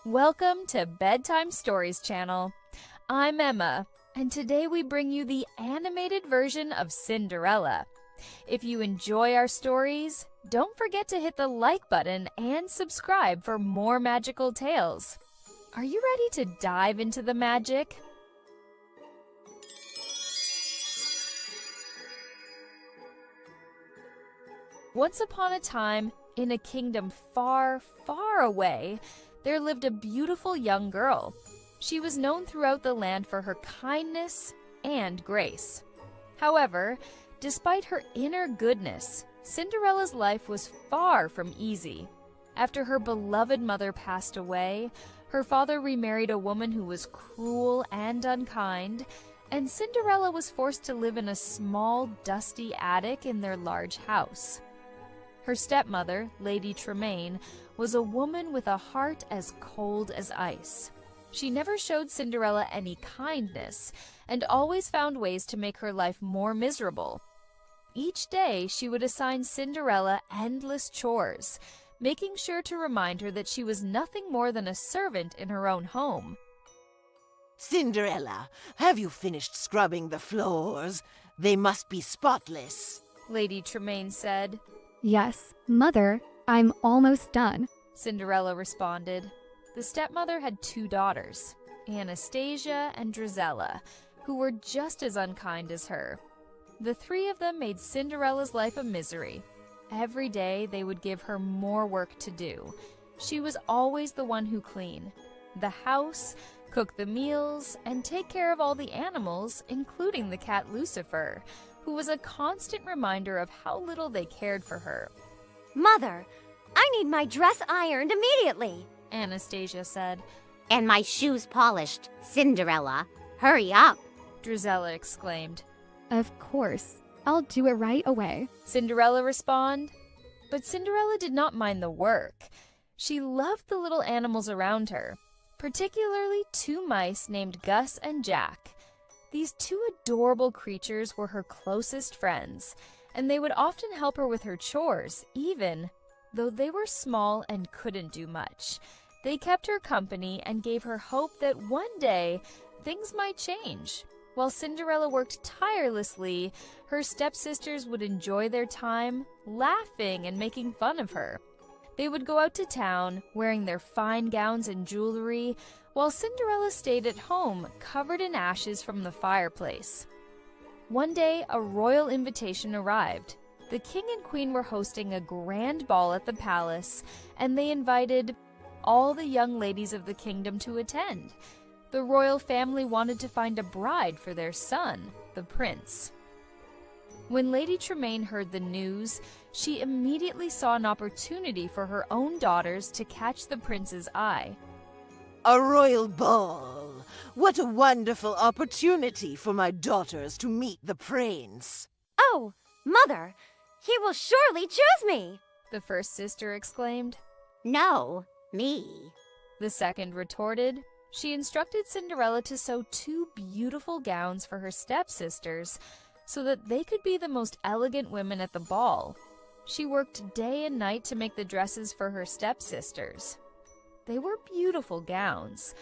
Welcome to Bedtime Stories channel. I'm Emma, and today we bring you the animated version of Cinderella. If you enjoy our stories, don't forget to hit the like button and subscribe for more magical tales. Are you ready to dive into the magic? Once upon a time, in a kingdom far, far away, there lived a beautiful young girl. She was known throughout the land for her kindness and grace. However, despite her inner goodness, Cinderella's life was far from easy. After her beloved mother passed away, her father remarried a woman who was cruel and unkind, and Cinderella was forced to live in a small, dusty attic in their large house. Her stepmother, Lady Tremaine, was a woman with a heart as cold as ice. She never showed Cinderella any kindness and always found ways to make her life more miserable. Each day, she would assign Cinderella endless chores, making sure to remind her that she was nothing more than a servant in her own home. Cinderella, have you finished scrubbing the floors? They must be spotless, Lady Tremaine said. Yes, Mother, I'm almost done, Cinderella responded. The stepmother had two daughters, Anastasia and Drizella, who were just as unkind as her. The three of them made Cinderella's life a misery. Every day they would give her more work to do. She was always the one who cleaned the house, cook the meals, and take care of all the animals, including the cat Lucifer, who was a constant reminder of how little they cared for her. Mother, I need my dress ironed immediately, Anastasia said. and my shoes polished. Cinderella, hurry up. Drizella exclaimed. Of course. I'll do it right away. Cinderella responded. But Cinderella did not mind the work. She loved the little animals around her, particularly two mice named Gus and Jack. These two adorable creatures were her closest friends, and they would often help her with her chores, even though they were small and couldn't do much. They kept her company and gave her hope that one day things might change. While Cinderella worked tirelessly, her stepsisters would enjoy their time, laughing and making fun of her. They would go out to town, wearing their fine gowns and jewelry, while Cinderella stayed at home, covered in ashes from the fireplace. One day, a royal invitation arrived. The king and queen were hosting a grand ball at the palace, and they invited all the young ladies of the kingdom to attend. The royal family wanted to find a bride for their son, the prince. When Lady Tremaine heard the news, she immediately saw an opportunity for her own daughters to catch the prince's eye. A royal ball! What a wonderful opportunity for my daughters to meet the prince! Oh, Mother, he will surely choose me. The first sister exclaimed. No, me. The second retorted. She instructed Cinderella to sew two beautiful gowns for her stepsisters so that they could be the most elegant women at the ball. She worked day and night to make the dresses for her stepsisters. They were beautiful gowns,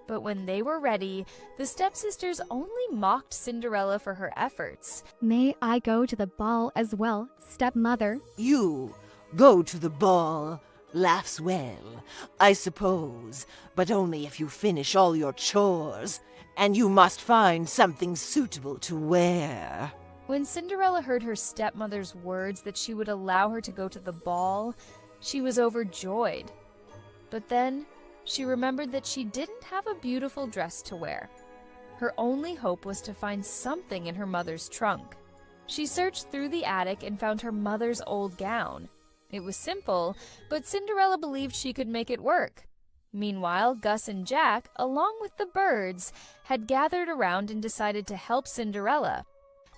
but when they were ready, the stepsisters only mocked Cinderella for her efforts. May I go to the ball as well, stepmother? You go to the ball. Laughs well, I suppose, but only if you finish all your chores, and you must find something suitable to wear. When Cinderella heard her stepmother's words that she would allow her to go to the ball, she was overjoyed. But then she remembered that she didn't have a beautiful dress to wear. Her only hope was to find something in her mother's trunk. She searched through the attic and found her mother's old gown. It was simple, but Cinderella believed she could make it work. Meanwhile, Gus and Jack, along with the birds, had gathered around and decided to help Cinderella.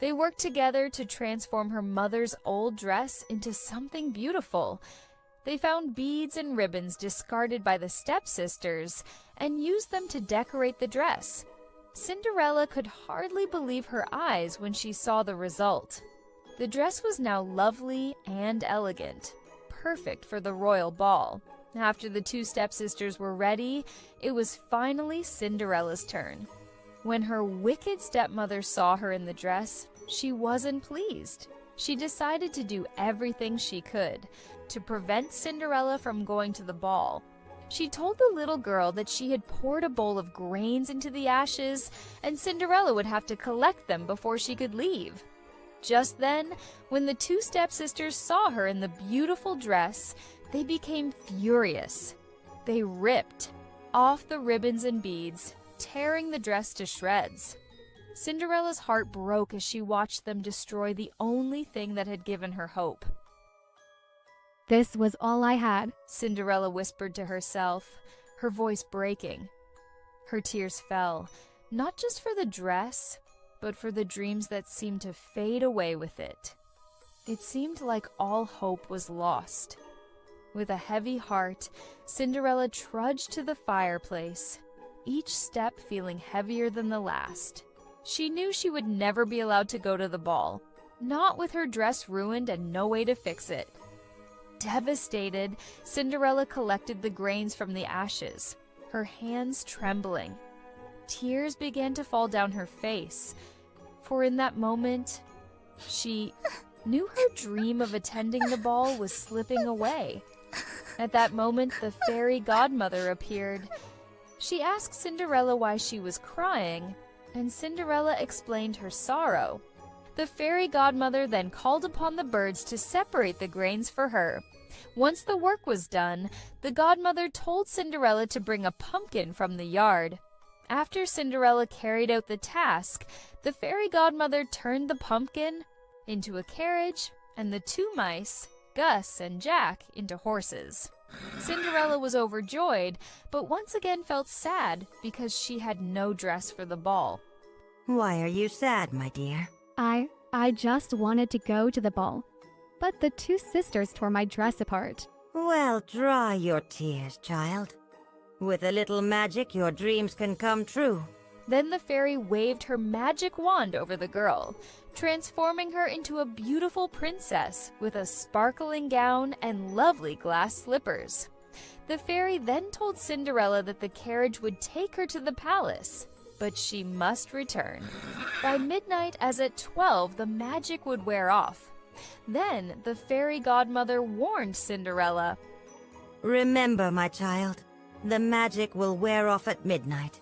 They worked together to transform her mother's old dress into something beautiful. They found beads and ribbons discarded by the stepsisters and used them to decorate the dress. Cinderella could hardly believe her eyes when she saw the result. The dress was now lovely and elegant, perfect for the royal ball. After the two stepsisters were ready, it was finally Cinderella's turn. When her wicked stepmother saw her in the dress, she wasn't pleased. She decided to do everything she could to prevent Cinderella from going to the ball. She told the little girl that she had poured a bowl of grains into the ashes, and Cinderella would have to collect them before she could leave. Just then, when the two stepsisters saw her in the beautiful dress, they became furious. They ripped off the ribbons and beads, tearing the dress to shreds. Cinderella's heart broke as she watched them destroy the only thing that had given her hope. This was all I had. Cinderella whispered to herself, her voice breaking. Her tears fell, not just for the dress, but for the dreams that seemed to fade away with it. It seemed like all hope was lost. With a heavy heart, Cinderella trudged to the fireplace, each step feeling heavier than the last. She knew she would never be allowed to go to the ball, not with her dress ruined and no way to fix it. Devastated, Cinderella collected the grains from the ashes, her hands trembling. Tears began to fall down her face, for in that moment, she knew her dream of attending the ball was slipping away. At that moment, the fairy godmother appeared. She asked Cinderella why she was crying, and Cinderella explained her sorrow. The fairy godmother then called upon the birds to separate the grains for her. Once the work was done, the godmother told Cinderella to bring a pumpkin from the yard. After Cinderella carried out the task, the fairy godmother turned the pumpkin into a carriage and the two mice, Gus and Jack, into horses. Cinderella was overjoyed, but once again felt sad because she had no dress for the ball. Why are you sad, my dear? I just wanted to go to the ball, but the two sisters tore my dress apart. Well, dry your tears, child. With a little magic, your dreams can come true. Then the fairy waved her magic wand over the girl, transforming her into a beautiful princess with a sparkling gown and lovely glass slippers. The fairy then told Cinderella that the carriage would take her to the palace, but she must return. By midnight, as at 12, the magic would wear off. Then the fairy godmother warned Cinderella. Remember, my child, the magic will wear off at midnight.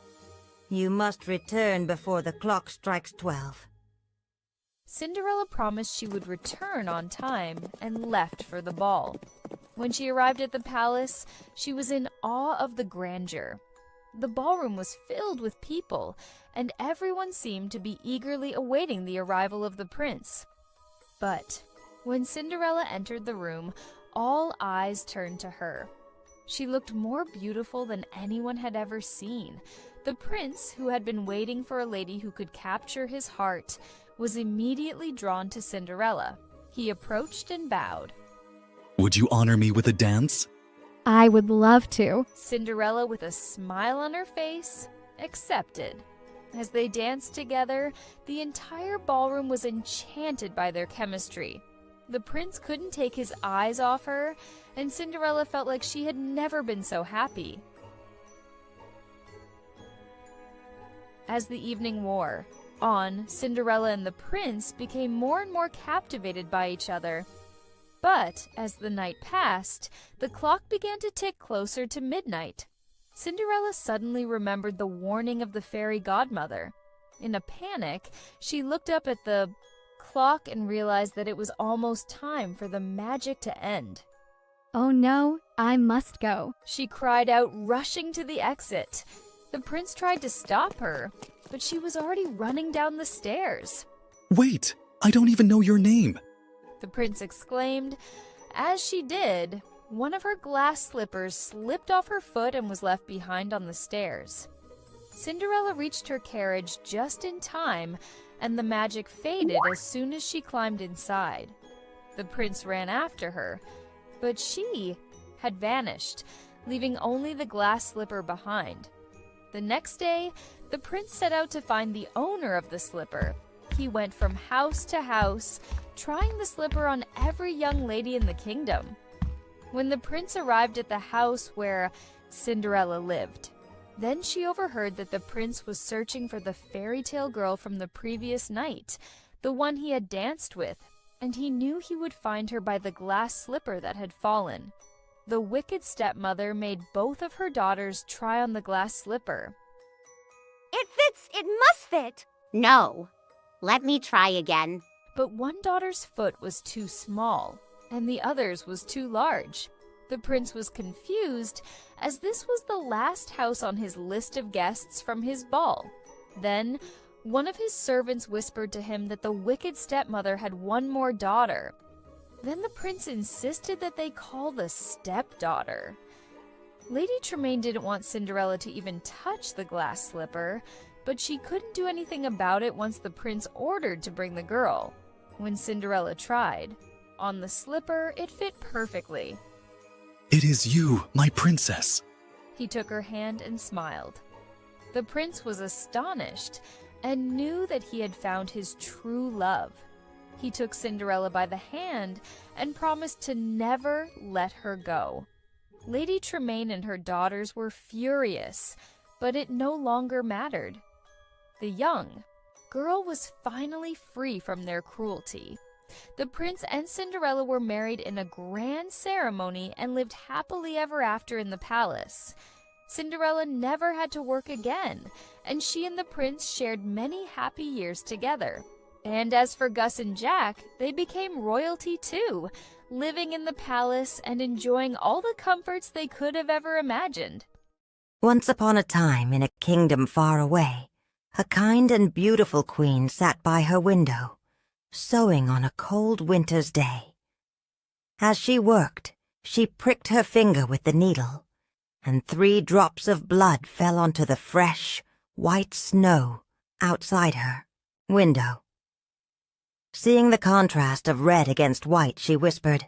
You must return before the clock strikes 12. Cinderella promised she would return on time and left for the ball. When she arrived at the palace, she was in awe of the grandeur. The ballroom was filled with people, and everyone seemed to be eagerly awaiting the arrival of the prince. But when Cinderella entered the room, all eyes turned to her. She looked more beautiful than anyone had ever seen. The prince, who had been waiting for a lady who could capture his heart, was immediately drawn to Cinderella. He approached and bowed. Would you honor me with a dance? I would love to. Cinderella, with a smile on her face, accepted. As they danced together, the entire ballroom was enchanted by their chemistry. The prince couldn't take his eyes off her, and Cinderella felt like she had never been so happy. As the evening wore on, Cinderella and the prince became more and more captivated by each other. But as the night passed, the clock began to tick closer to midnight. Cinderella suddenly remembered the warning of the fairy godmother. In a panic, she looked up at the clock and realized that it was almost time for the magic to end. Oh no, I must go. She cried out, rushing to the exit. The prince tried to stop her, but she was already running down the stairs. Wait, I don't even know your name. The prince exclaimed. As she did, one of her glass slippers slipped off her foot and was left behind on the stairs. Cinderella reached her carriage just in time, and the magic faded as soon as she climbed inside. The prince ran after her, but she had vanished, leaving only the glass slipper behind. The next day, the prince set out to find the owner of the slipper. He went from house to house, trying the slipper on every young lady in the kingdom. when the prince arrived at the house where Cinderella lived. Then she overheard that the prince was searching for the fairy tale girl from the previous night, the one he had danced with, and he knew he would find her by the glass slipper that had fallen. The wicked stepmother made both of her daughters try on the glass slipper. It fits! It must fit! No. Let me try again. But one daughter's foot was too small, and the other's was too large. The prince was confused, as this was the last house on his list of guests from his ball. Then, one of his servants whispered to him that the wicked stepmother had one more daughter. Then the prince insisted that they call the stepdaughter. Lady Tremaine didn't want Cinderella to even touch the glass slipper, but she couldn't do anything about it once the prince ordered to bring the girl. When Cinderella tried, on the slipper it fit perfectly. It is you, my princess. He took her hand and smiled. The prince was astonished and knew that he had found his true love. He took Cinderella by the hand and promised to never let her go. Lady Tremaine and her daughters were furious, but it no longer mattered. The young girl was finally free from their cruelty. The prince and Cinderella were married in a grand ceremony and lived happily ever after in the palace. Cinderella never had to work again, and she and the prince shared many happy years together. And as for Gus and Jack, they became royalty too, living in the palace and enjoying all the comforts they could have ever imagined. Once upon a time, in a kingdom far away, a kind and beautiful queen sat by her window, sewing on a cold winter's day. As she worked, she pricked her finger with the needle, and 3 drops of blood fell onto the fresh, white snow outside her window. Seeing the contrast of red against white, she whispered,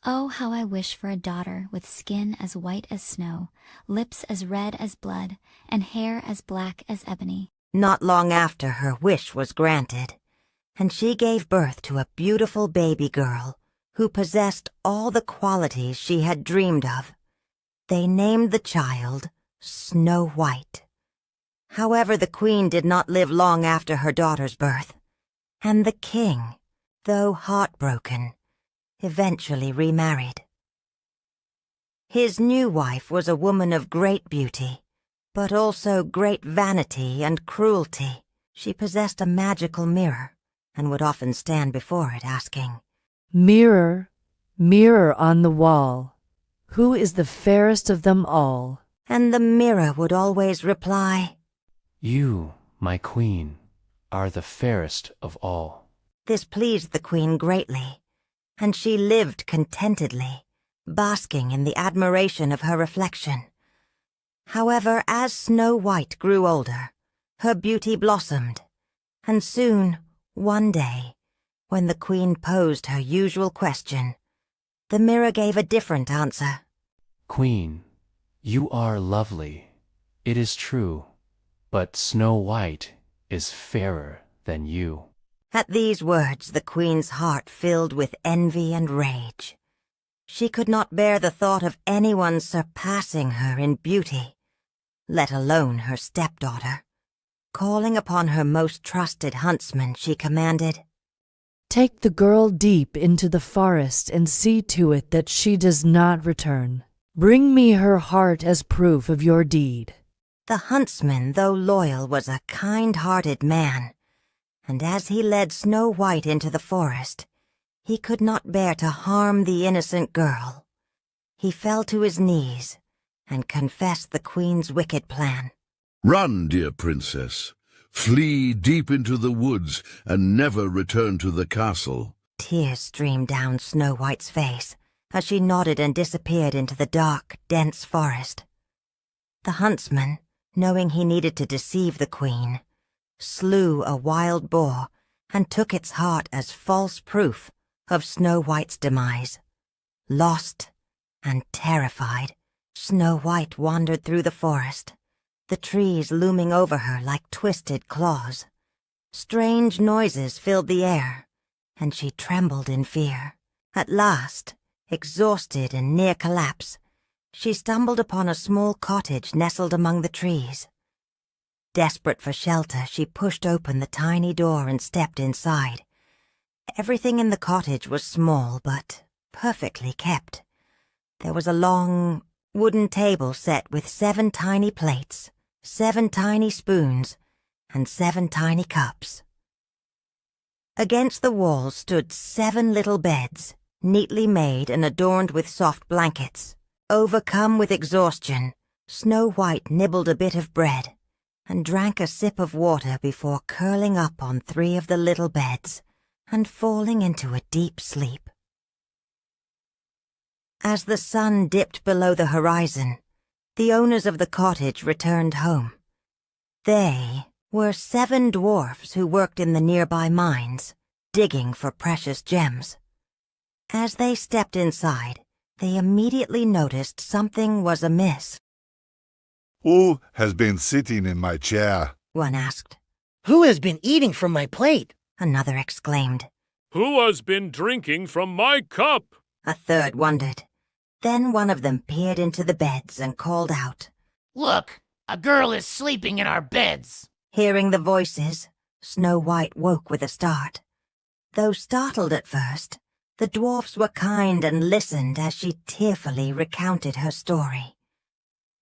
"Oh, how I wish for a daughter with skin as white as snow, lips as red as blood, and hair as black as ebony." Not long after, her wish was granted, and she gave birth to a beautiful baby girl who possessed all the qualities she had dreamed of. They named the child Snow White. However, the queen did not live long after her daughter's birth, and the king, though heartbroken, eventually remarried. His new wife was a woman of great beauty, but also great vanity and cruelty. She possessed a magical mirror, and would often stand before it asking, "Mirror, mirror on the wall, who is the fairest of them all?" And the mirror would always reply, "You, my queen, are the fairest of all." This pleased the queen greatly, and she lived contentedly, basking in the admiration of her reflection. However, as Snow White grew older, her beauty blossomed, and soon, one day, when the queen posed her usual question, the mirror gave a different answer. "Queen, you are lovely, it is true, but Snow White is fairer than you." At these words, the queen's heart filled with envy and rage. She could not bear the thought of anyone surpassing her in beauty, let alone her stepdaughter. Calling upon her most trusted huntsman, she commanded, "Take the girl deep into the forest and see to it that she does not return. Bring me her heart as proof of your deed." The huntsman, though loyal, was a kind-hearted man, and as he led Snow White into the forest, he could not bear to harm the innocent girl. He fell to his knees and confessed the queen's wicked plan. "Run, dear princess. Flee deep into the woods and never return to the castle." Tears streamed down Snow White's face as she nodded and disappeared into the dark, dense forest. The huntsman, knowing he needed to deceive the queen, slew a wild boar and took its heart as false proof of Snow White's demise. Lost and terrified, Snow White wandered through the forest, the trees looming over her like twisted claws. Strange noises filled the air, and she trembled in fear. At last, exhausted and near collapse, she stumbled upon a small cottage nestled among the trees. Desperate for shelter, she pushed open the tiny door and stepped inside. Everything in the cottage was small, but perfectly kept. There was a long, wooden table set with 7 tiny plates, 7 tiny spoons, and 7 tiny cups. Against the wall stood 7 little beds, neatly made and adorned with soft blankets. Overcome with exhaustion, Snow White nibbled a bit of bread and drank a sip of water before curling up on 3 of the little beds and falling into a deep sleep. As the sun dipped below the horizon, the owners of the cottage returned home. They were 7 dwarfs who worked in the nearby mines, digging for precious gems. As they stepped inside, they immediately noticed something was amiss. "Who has been sitting in my chair?" One asked. "Who has been eating from my plate?" Another exclaimed. "Who has been drinking from my cup?" A third wondered. Then one of them peered into the beds and called out, "Look, a girl is sleeping in our beds." Hearing the voices, Snow White woke with a start. Though startled at first, the dwarfs were kind and listened as she tearfully recounted her story.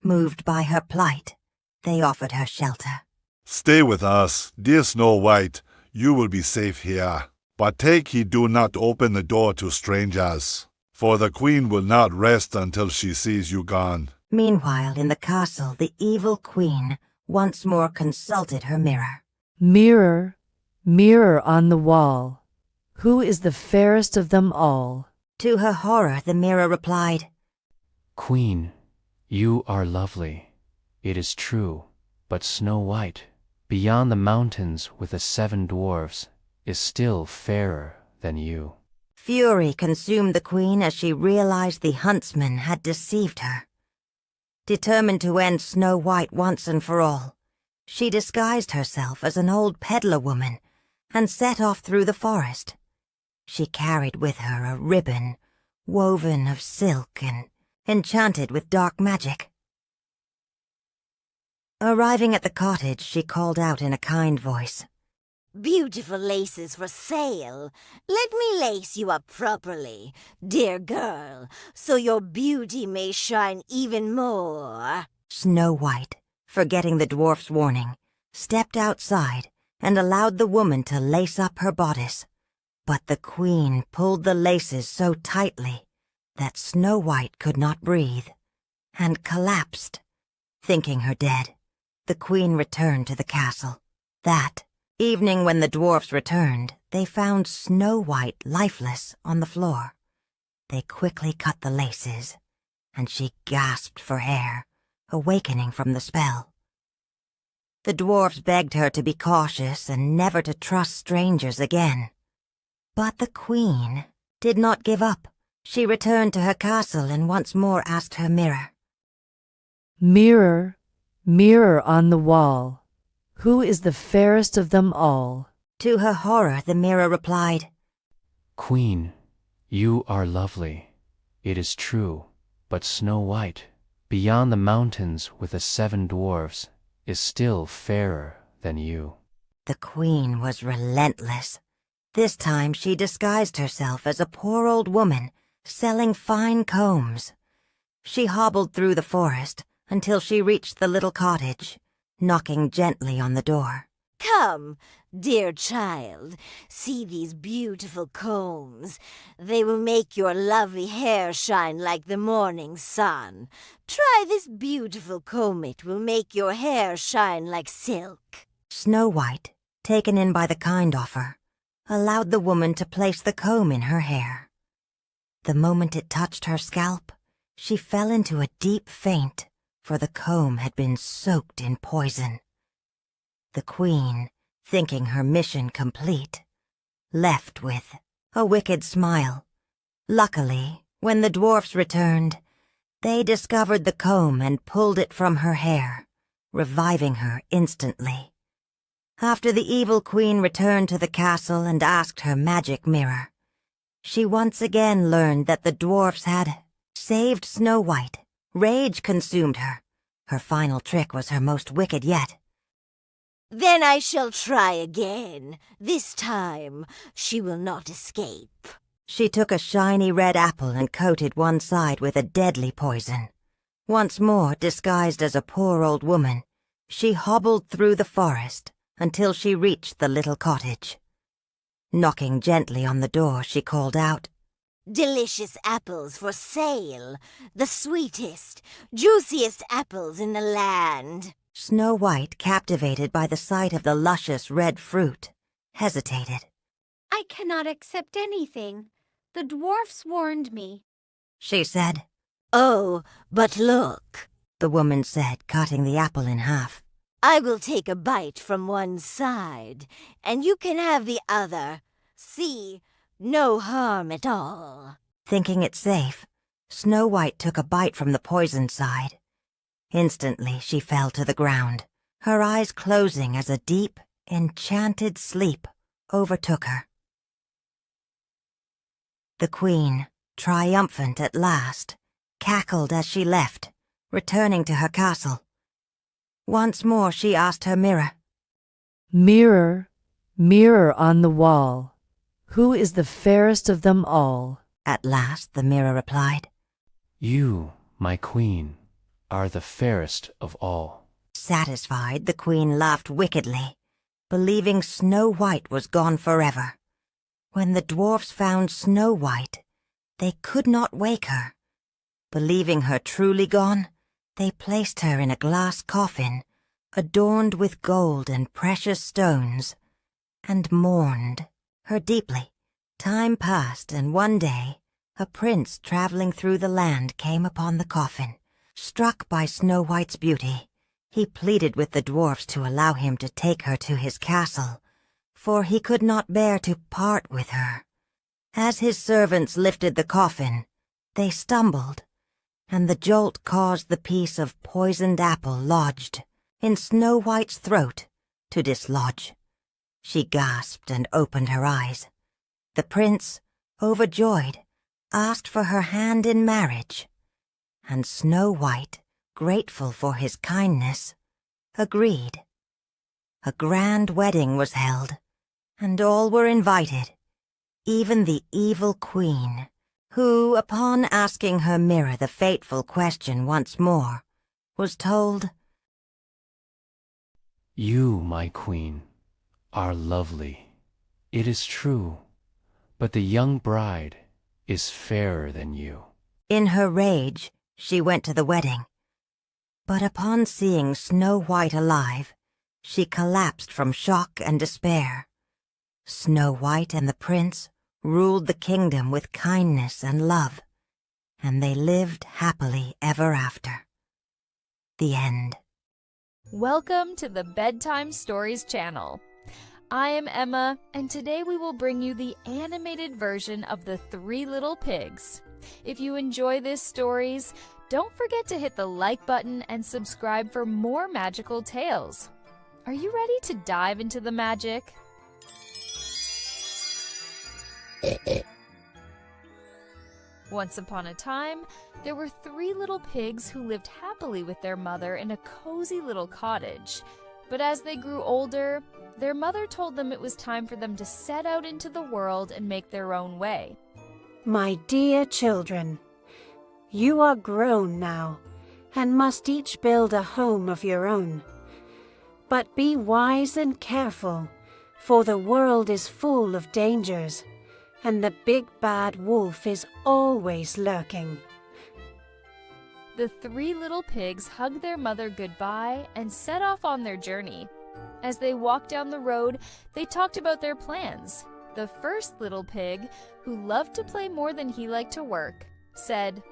Moved by her plight, they offered her shelter. "Stay with us, dear Snow White. You will be safe here. But take heed do not open the door to strangers, for the queen will not rest until she sees you gone." Meanwhile, in the castle, the evil queen once more consulted her mirror. Mirror, mirror on the wall, who is the fairest of them all? To her horror, the mirror replied, Queen, you are lovely, it is true, but Snow White, beyond the mountains with the 7 dwarfs, is still fairer than you. Fury consumed the queen as she realized the huntsman had deceived her. Determined to end Snow White once and for all, she disguised herself as an old peddler woman and set off through the forest. She carried with her a ribbon woven of silk and enchanted with dark magic. Arriving at the cottage, she called out in a kind voice, "Beautiful laces for sale. Let me lace you up properly, dear girl, so your beauty may shine even more." Snow White, forgetting the dwarf's warning, stepped outside and allowed the woman to lace up her bodice. But the queen pulled the laces so tightly that Snow White could not breathe, and collapsed. Thinking her dead, the queen returned to the castle. That evening, when the dwarfs returned, they found Snow White lifeless on the floor. They quickly cut the laces, and she gasped for air, awakening from the spell. The dwarfs begged her to be cautious and never to trust strangers again. But the queen did not give up. She returned to her castle and once more asked her mirror, Mirror, mirror on the wall, who is the fairest of them all? To her horror, the mirror replied, Queen, you are lovely, it is true, but Snow White, beyond the mountains with the 7 dwarfs, is still fairer than you. The queen was relentless. This time she disguised herself as a poor old woman selling fine combs. She hobbled through the forest until she reached the little cottage, knocking gently on the door. "Come, dear child, see these beautiful combs. They will make your lovely hair shine like the morning sun. Try this beautiful comb, it will make your hair shine like silk." Snow White, taken in by the kind offer, allowed the woman to place the comb in her hair. The moment it touched her scalp, she fell into a deep faint, for the comb had been soaked in poison. The queen, thinking her mission complete, left with a wicked smile. Luckily, when the dwarfs returned, they discovered the comb and pulled it from her hair, reviving her instantly. After the evil queen returned to the castle and asked her magic mirror, She once again learned that the dwarfs had saved Snow White. Rage consumed her. Her final trick was her most wicked yet. Then I shall try again. This time she will not escape. She took a shiny red apple and coated one side with a deadly poison. Once more, disguised as a poor old woman, she hobbled through the forest until she reached the little cottage. Knocking gently on the door, she called out, Delicious apples for sale. The sweetest, juiciest apples in the land. Snow White, captivated by the sight of the luscious red fruit, hesitated. I cannot accept anything. The dwarfs warned me, She said. Oh, but look, The woman said, cutting the apple in half. I will take a bite from one side, and you can have the other. See, no harm at all. Thinking it safe, Snow White took a bite from the poisoned side. Instantly she fell to the ground, her eyes closing as a deep, enchanted sleep overtook her. The queen, triumphant at last, cackled as she left, returning to her castle. Once more she asked her mirror, Mirror, mirror on the wall, who is the fairest of them all? At last the mirror replied, You, my queen, are the fairest of all. Satisfied, the queen laughed wickedly, believing Snow White was gone forever. When the dwarfs found Snow White, they could not wake her. Believing her truly gone, they placed her in a glass coffin, adorned with gold and precious stones, and mourned her deeply. Time passed, and one day, a prince traveling through the land came upon the coffin. Struck by Snow White's beauty, he pleaded with the dwarfs to allow him to take her to his castle, for he could not bear to part with her. As his servants lifted the coffin, they stumbled, and the jolt caused the piece of poisoned apple lodged in Snow White's throat to dislodge. She gasped and opened her eyes. The prince, overjoyed, asked for her hand in marriage, and Snow White, grateful for his kindness, agreed. A grand wedding was held, and all were invited, even the evil queen, who, upon asking her mirror the fateful question once more, was told, You, my queen, are lovely. It is true, but the young bride is fairer than you. In her rage, she went to the wedding. But upon seeing Snow White alive, she collapsed from shock and despair. Snow White and the prince ruled the kingdom with kindness and love, and they lived happily ever after. The end. Welcome to the Bedtime Stories channel. I am Emma, and today we will bring you the animated version of The Three Little Pigs. If you enjoy these stories, don't forget to hit the like button and subscribe for more magical tales. Are you ready to dive into the magic? Once upon a time, there were three little pigs who lived happily with their mother in a cozy little cottage. But as they grew older, their mother told them it was time for them to set out into the world and make their own way. My dear children, you are grown now, and must each build a home of your own. But be wise and careful, for the world is full of dangers, and the big bad wolf is always lurking. The three little pigs hugged their mother goodbye and set off on their journey. As they walked down the road, they talked about their plans. The first little pig, who loved to play more than he liked to work, said,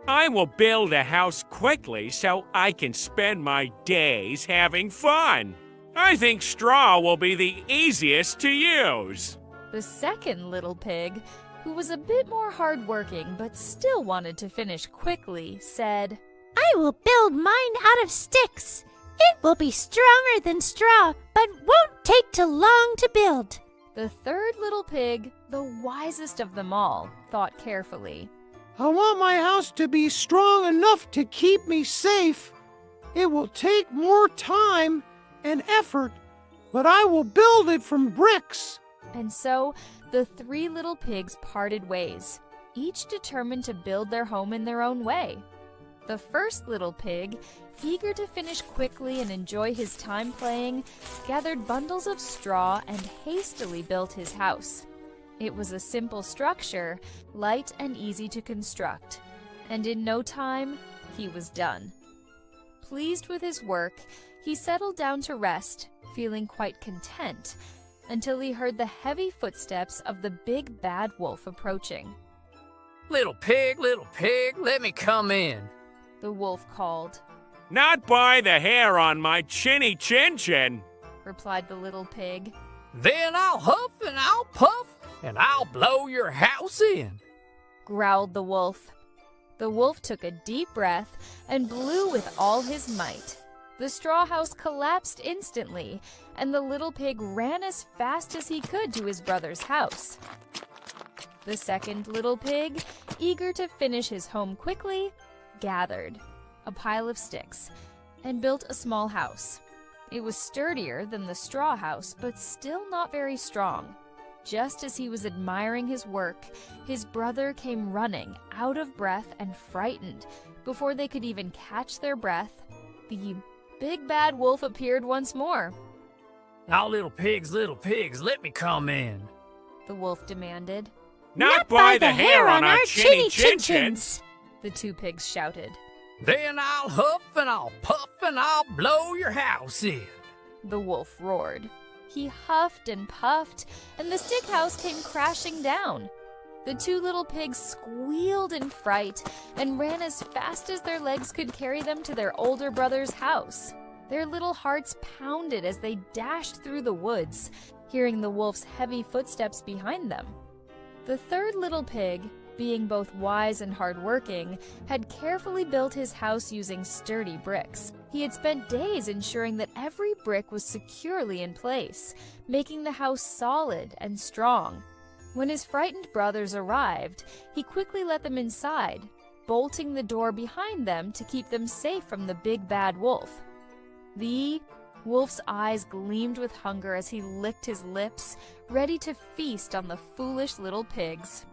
I will build a house quickly so I can spend my days having fun. I think straw will be the easiest to use. The second little pig, who was a bit more hardworking but still wanted to finish quickly, said, I will build mine out of sticks. It will be stronger than straw, but won't take too long to build. The third little pig, the wisest of them all, thought carefully. I want my house to be strong enough to keep me safe. It will take more time and effort, but I will build it from bricks. And so the three little pigs parted ways, each determined to build their home in their own way. The first little pig, eager to finish quickly and enjoy his time playing, gathered bundles of straw and hastily built his house. It was a simple structure, light and easy to construct, and in no time, he was done. Pleased with his work, he settled down to rest, feeling quite content, until he heard the heavy footsteps of the big bad wolf approaching. Little pig, let me come in," the wolf called. "Not by the hair on my chinny chin chin," replied the little pig. "Then I'll huff and I'll puff and I'll blow your house in," growled the wolf. The wolf took a deep breath and blew with all his might. The straw house collapsed instantly, and the little pig ran as fast as he could to his brother's house. The second little pig, eager to finish his home quickly, gathered a pile of sticks and built a small house. It was sturdier than the straw house, but still not very strong. Just as he was admiring his work, his brother came running, out of breath and frightened. Before they could even catch their breath, the big bad wolf appeared once more. "Now, little pigs, let me come in," the wolf demanded. "Not by the hair on our chinny chin chins," the two pigs shouted. "Then I'll huff and I'll puff and I'll blow your house in," the wolf roared. He huffed and puffed, and the stick house came crashing down. The two little pigs squealed in fright and ran as fast as their legs could carry them to their older brother's house. Their little hearts pounded as they dashed through the woods, hearing the wolf's heavy footsteps behind them. The third little pig, being both wise and hardworking, had carefully built his house using sturdy bricks. He had spent days ensuring that every brick was securely in place, making the house solid and strong. When his frightened brothers arrived, he quickly let them inside, bolting the door behind them to keep them safe from the big bad wolf. The wolf's eyes gleamed with hunger as he licked his lips, ready to feast on the foolish little pigs.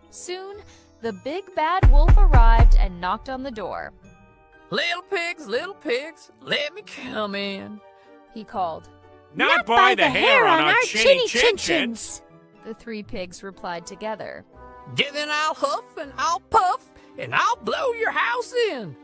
Soon, the big bad wolf arrived and knocked on the door. Little pigs, let me come in," he called. "Not by the hair on our chinny chin chins," the three pigs replied together. "Then I'll huff and I'll puff and I'll blow your house in,"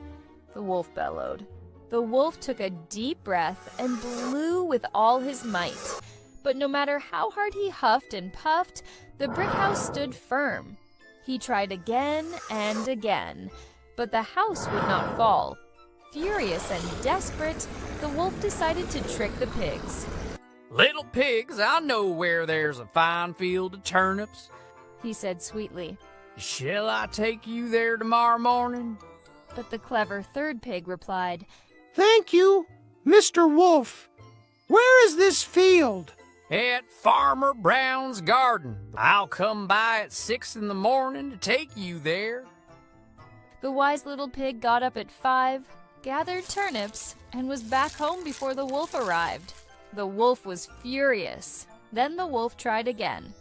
the wolf bellowed. The wolf took a deep breath and blew with all his might. But no matter how hard he huffed and puffed, the brick house stood firm. He tried again and again, but the house would not fall. Furious and desperate, the wolf decided to trick the pigs. "Little pigs, I know where there's a fine field of turnips," he said sweetly. "Shall I take you there tomorrow morning?" But the clever third pig replied, "Thank you, Mr. Wolf. Where is this field?" "At Farmer Brown's garden. I'll come by at 6 in the morning to take you there." The wise little pig got up at 5, gathered turnips, and was back home before the wolf arrived. The wolf was furious. Then the wolf tried again.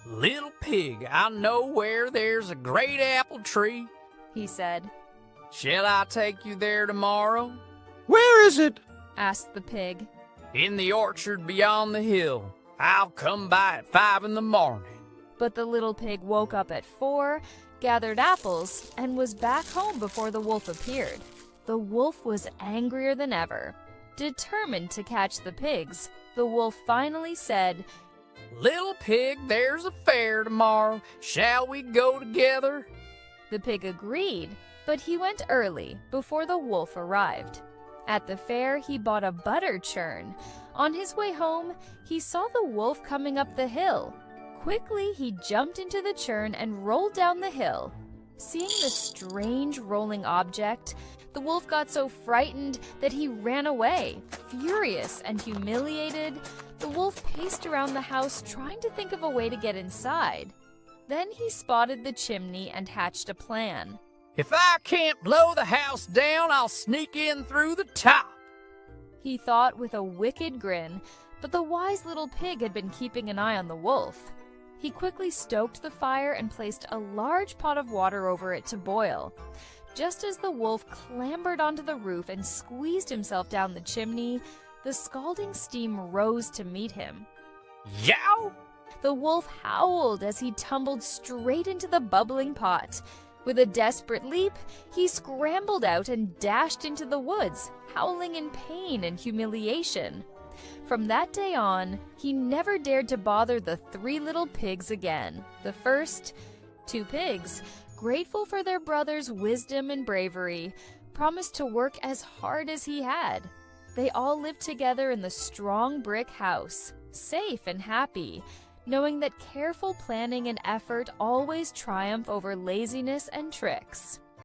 "Little pig, I know where there's a great apple tree," he said. "Shall I take you there tomorrow?" "Where is it?" asked the pig. "In the orchard beyond the hill. I'll come by at 5 in the morning." But the little pig woke up at 4, gathered apples, and was back home before the wolf appeared. The wolf was angrier than ever. Determined to catch the pigs, the wolf finally said, "Little pig, there's a fair tomorrow. Shall we go together?" The pig agreed, but he went early, before the wolf arrived. At the fair, he bought a butter churn. On his way home, he saw the wolf coming up the hill. Quickly, he jumped into the churn and rolled down the hill. Seeing the strange rolling object, the wolf got so frightened that he ran away. Furious and humiliated, The wolf paced around the house trying to think of a way to get inside. Then he spotted the chimney and hatched a plan. If I can't blow the house down, I'll sneak in through the top, he thought with a wicked grin, but the wise little pig had been keeping an eye on the wolf. He quickly stoked the fire and placed a large pot of water over it to boil. Just as the wolf clambered onto the roof and squeezed himself down the chimney, the scalding steam rose to meet him. Yow! The wolf howled as he tumbled straight into the bubbling pot. With a desperate leap, he scrambled out and dashed into the woods, howling in pain and humiliation. From that day on, he never dared to bother the 3 little pigs again. The first 2 pigs, grateful for their brother's wisdom and bravery, promised to work as hard as he had. They all lived together in the strong brick house, safe and happy, knowing that careful planning and effort always triumph over laziness and tricks.